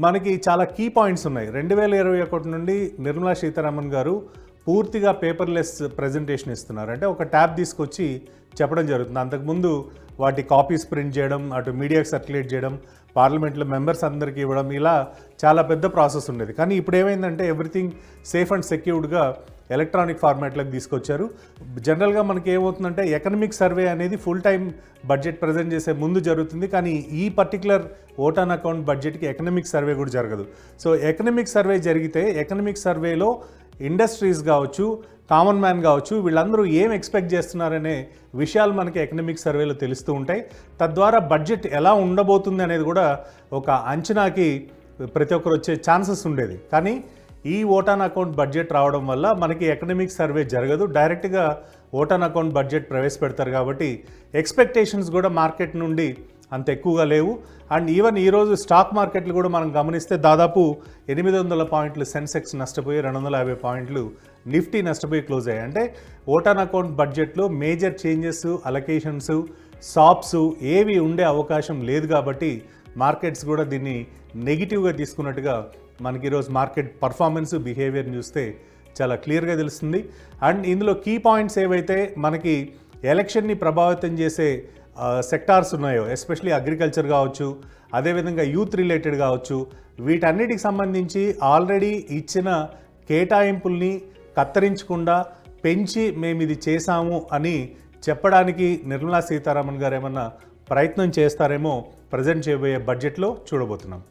మనకి చాలా key points ఉన్నాయి. 2021 నుండి నిర్మలా సీతారామన్ గారు పూర్తిగా పేపర్లెస్ ప్రజెంటేషన్ ఇస్తున్నారు. అంటే ఒక ట్యాబ్ తీసుకొచ్చి చెప్పడం జరుగుతుంది. అంతకుముందు వాటి కాపీస్ ప్రింట్ చేయడం, అటు మీడియాకి సర్క్యులేట్ చేయడం, పార్లమెంట్లో మెంబర్స్ అందరికీ ఇవ్వడం, ఇలా చాలా పెద్ద ప్రాసెస్ ఉండేది. కానీ ఇప్పుడు ఏమైందంటే ఎవ్రీథింగ్ సేఫ్ అండ్ సెక్యూర్డ్గా ఎలక్ట్రానిక్ ఫార్మాట్లోకి తీసుకొచ్చారు. జనరల్గా మనకి ఏమవుతుందంటే ఎకనమిక్ సర్వే అనేది ఫుల్ టైం బడ్జెట్ ప్రజెంట్ చేసే ముందు జరుగుతుంది. కానీ ఈ పర్టికులర్ ఓట్ ఆన్ అకౌంట్ బడ్జెట్కి ఎకనమిక్ సర్వే కూడా జరగదు. సో ఎకనమిక్ సర్వే జరిగితే ఎకనమిక్ సర్వేలో ఇండస్ట్రీస్ కావచ్చు, కామన్ మ్యాన్ కావచ్చు, వీళ్ళందరూ ఏం ఎక్స్పెక్ట్ చేస్తున్నారనే విషయాలు మనకి ఎకనమిక్ సర్వేలో తెలుస్తూ ఉంటాయి. తద్వారా బడ్జెట్ ఎలా ఉండబోతుంది అనేది కూడా ఒక అంచనాకి ప్రతి ఒక్కరు వచ్చే ఛాన్సెస్ ఉండేది. కానీ ఈ ఓట్ ఆన్ అకౌంట్ బడ్జెట్ రావడం వల్ల మనకి ఎకనమిక్ సర్వే జరగదు, డైరెక్ట్గా ఓట్ ఆన్ అకౌంట్ బడ్జెట్ ప్రవేశపెడతారు. కాబట్టి ఎక్స్పెక్టేషన్స్ కూడా మార్కెట్ నుండి అంత ఎక్కువగా లేవు. అండ్ ఈవెన్ ఈరోజు స్టాక్ మార్కెట్లు కూడా మనం గమనిస్తే దాదాపు 800 పాయింట్లు సెన్సెక్స్ నష్టపోయి, 250 పాయింట్లు నిఫ్టీ నష్టపోయి క్లోజ్ అయ్యాయి. అంటే ఓట్ ఆన్ అకౌంట్ బడ్జెట్లో మేజర్ చేంజెస్, అలొకేషన్స్, సాప్స్ ఏవి ఉండే అవకాశం లేదు. కాబట్టి మార్కెట్స్ కూడా దీన్ని నెగిటివ్గా తీసుకున్నట్టుగా మనకి ఈరోజు మార్కెట్ పర్ఫార్మెన్స్, బిహేవియర్ చూస్తే చాలా క్లియర్గా తెలుస్తుంది. అండ్ ఇందులో కీ పాయింట్స్ ఏవైతే మనకి ఎలక్షన్ని ప్రభావితం చేసే సెక్టార్స్ ఉన్నాయో, ఎస్పెషలీ అగ్రికల్చర్ కావచ్చు, అదేవిధంగా యూత్ రిలేటెడ్ కావచ్చు, వీటన్నిటికి సంబంధించి ఆల్రెడీ ఇచ్చిన కేటాయింపుల్ని కత్తిరించకుండా పెంచి మేము ఇది చేశాము అని చెప్పడానికి నిర్మలా సీతారామన్ గారు ఏమన్నా ప్రయత్నం చేస్తారేమో ప్రజెంట్ చేయబోయే బడ్జెట్లో చూడబోతున్నాం.